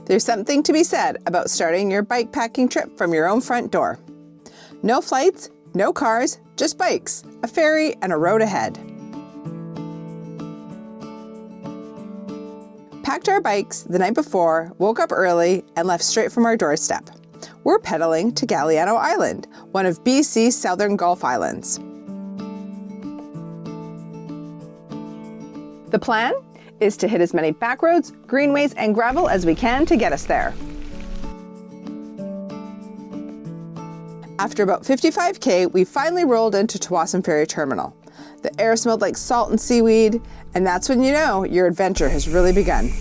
There's something to be said about starting your bikepacking trip from your own front door. No flights, no cars, just bikes, a ferry, and a road ahead. Packed our bikes the night before, woke up early, and left straight from our doorstep. We're pedaling to Galiano Island, one of BC's southern Gulf Islands. The plan is to hit as many backroads, greenways, and gravel as we can to get us there. After about 55K, we finally rolled into Tsawwassen Ferry Terminal. The air smelled like salt and seaweed, and that's when you know your adventure has really begun.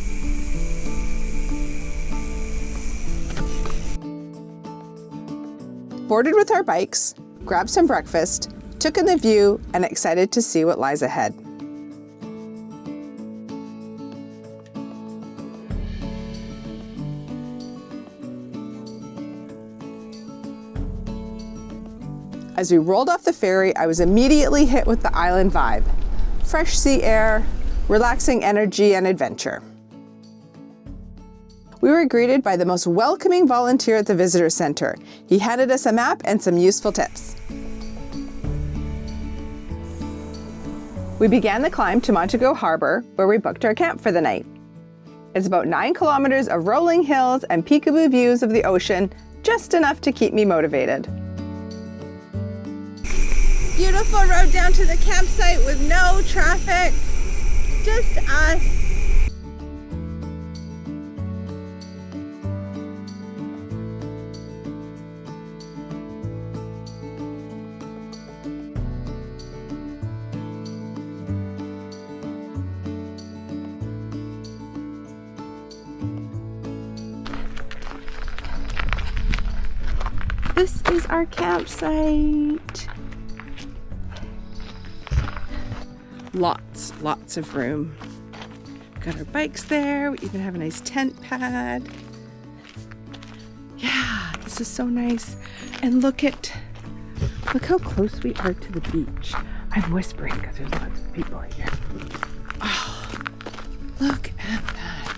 Boarded with our bikes, grabbed some breakfast, took in the view, and excited to see what lies ahead. As we rolled off the ferry, I was immediately hit with the island vibe. Fresh sea air, relaxing energy, and adventure. We were greeted by the most welcoming volunteer at the visitor center. He handed us a map and some useful tips. We began the climb to Montague Harbour, where we booked our camp for the night. It's about 9 kilometers of rolling hills and peekaboo views of the ocean, just enough to keep me motivated. Beautiful road down to the campsite with no traffic, just us. This is our campsite. Lots of room. Got our bikes there. We even have a nice tent pad. Yeah, this is so nice. And look how close we are to the beach. I'm whispering because there's lots of people here. Oh, look at that.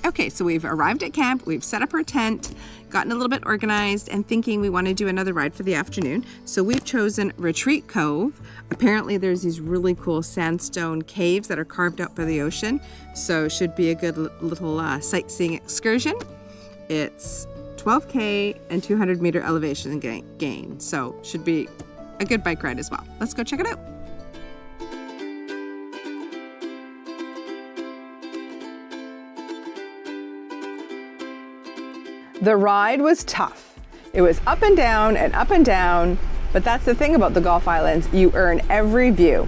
Okay, so we've arrived at camp, we've set up our tent, gotten a little bit organized, and thinking we want to do another ride for the afternoon. So we've chosen Retreat Cove. Apparently there's these really cool sandstone caves that are carved out by the ocean. So it should be a good little sightseeing excursion. It's 12K and 200 meter elevation gain. So should be a good bike ride as well. Let's go check it out. The ride was tough. It was up and down, but that's the thing about the Gulf Islands, you earn every view.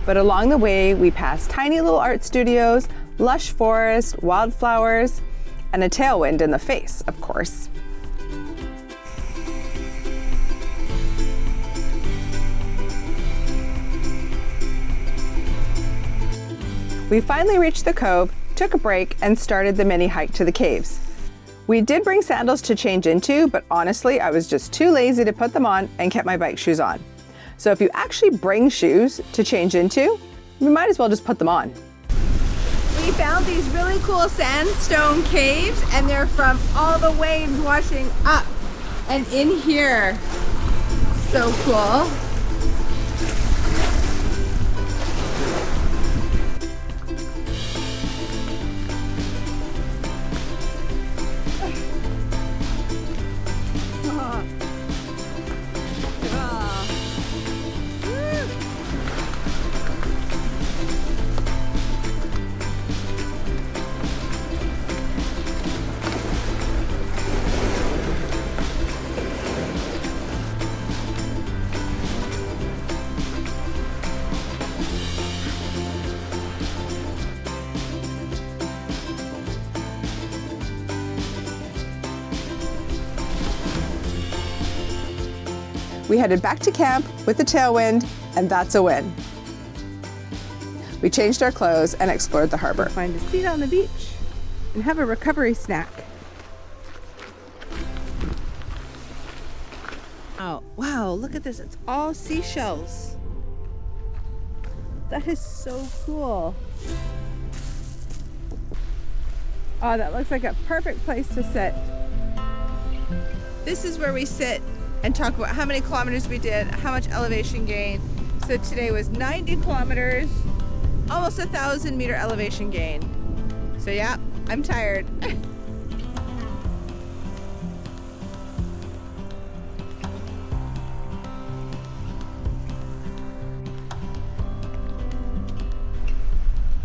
But along the way, we passed tiny little art studios, lush forest, wildflowers, and a tailwind in the face, of course. We finally reached the cove, took a break, and started the mini hike to the caves. We did bring sandals to change into, but honestly, I was just too lazy to put them on and kept my bike shoes on. So if you actually bring shoes to change into, you might as well just put them on. We found these really cool sandstone caves, and they're from all the waves washing up and in here. So cool. We headed back to camp with the tailwind, and that's a win. We changed our clothes and explored the harbor. Find a seat on the beach and have a recovery snack. Oh, wow, look at this. It's all seashells. That is so cool. Oh, that looks like a perfect place to sit. This is where we sit and talk about how many kilometers we did, how much elevation gain. So today was 90 kilometers, almost 1,000 meter elevation gain. So yeah, I'm tired.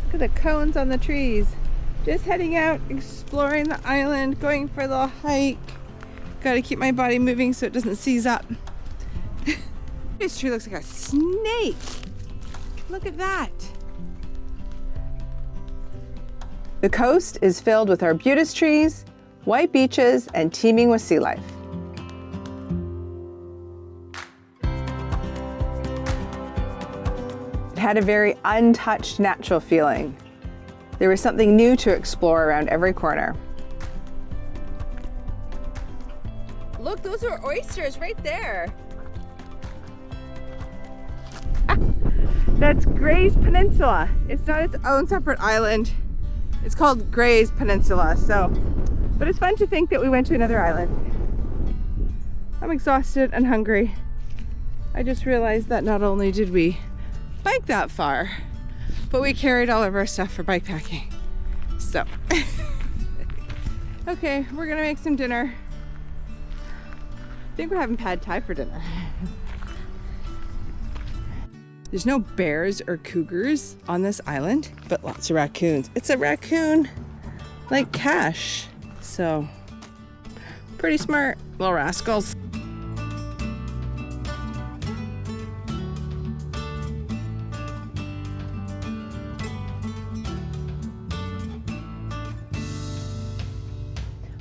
Look at the cones on the trees. Just heading out, exploring the island, going for a little hike. Gotta keep my body moving so it doesn't seize up. This tree looks like a snake. Look at that. The coast is filled with arbutus trees, white beaches, and teeming with sea life. It had a very untouched natural feeling. There was something new to explore around every corner. Look, those are oysters right there. That's Gray's Peninsula. It's not its own separate island. It's called Gray's Peninsula, but it's fun to think that we went to another island. I'm exhausted and hungry. I just realized that not only did we bike that far, but we carried all of our stuff for bike packing. So, okay, we're gonna make some dinner. I think we're having pad thai for dinner. There's no bears or cougars on this island, but lots of raccoons. It's a raccoon like cache, so pretty smart little rascals.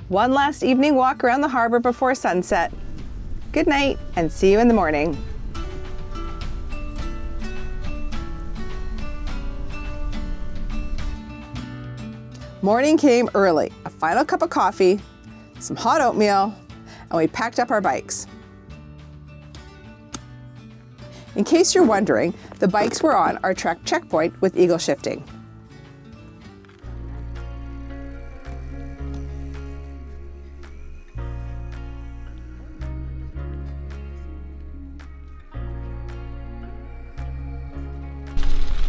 One last evening walk around the harbor before sunset. Good night and see you in the morning. Morning came early, a final cup of coffee, some hot oatmeal, and we packed up our bikes. In case you're wondering, the bikes were on our trek checkpoint with eagle shifting.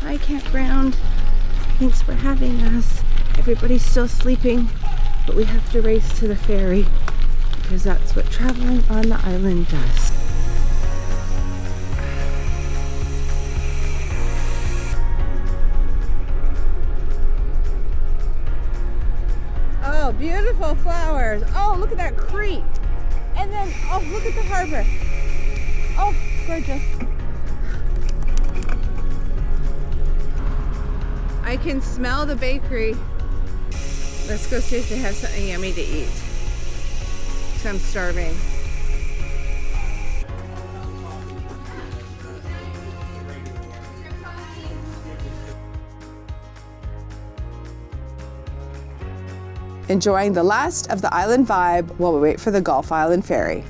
Hi, campground. Thanks for having us. Everybody's still sleeping, but we have to race to the ferry because that's what traveling on the island does. Oh, beautiful flowers. Oh, look at that creek. And then, oh, look at the harbor. Oh, gorgeous. I can smell the bakery. Let's go see if they have something yummy to eat. So I'm starving. Enjoying the last of the island vibe while we wait for the Gulf Island ferry.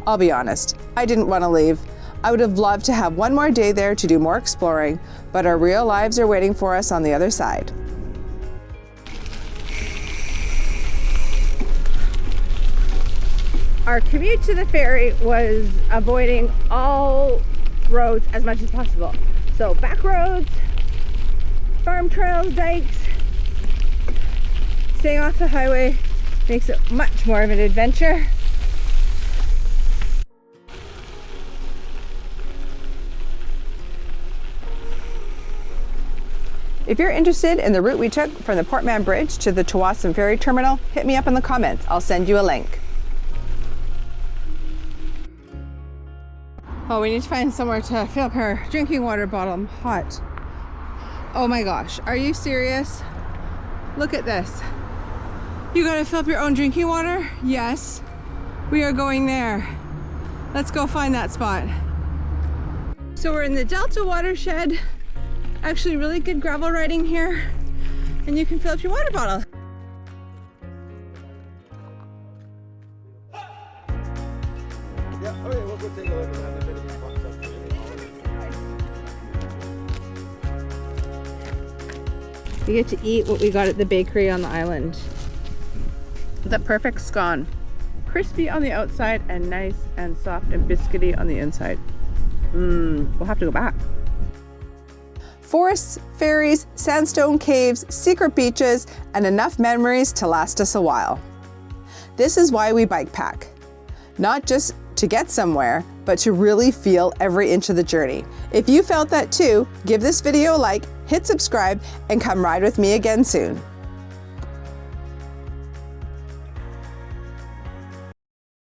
I'll be honest, I didn't want to leave. I would have loved to have one more day there to do more exploring, but our real lives are waiting for us on the other side. Our commute to the ferry was avoiding all roads as much as possible. So back roads, farm trails, dikes, staying off the highway makes it much more of an adventure. If you're interested in the route we took from the Portman Bridge to the Tsawwassen ferry terminal, hit me up in the comments. I'll send you a link. Oh, we need to find somewhere to fill up our drinking water bottle. I'm hot. Oh my gosh, are you serious? Look at this. You gotta fill up your own drinking water? Yes, we are going there. Let's go find that spot. So we're in the Delta watershed. Actually really good gravel riding here, and you can fill up your water bottle. Yeah, okay, we'll go take a look at that. We get to eat what we got at the bakery on the island. The perfect scone. Crispy on the outside and nice and soft and biscuity on the inside. We'll have to go back. Forests, ferries, sandstone caves, secret beaches, and enough memories to last us a while. This is why we bike pack. Not just to get somewhere, but to really feel every inch of the journey. If you felt that too, give this video a like, hit subscribe, and come ride with me again soon.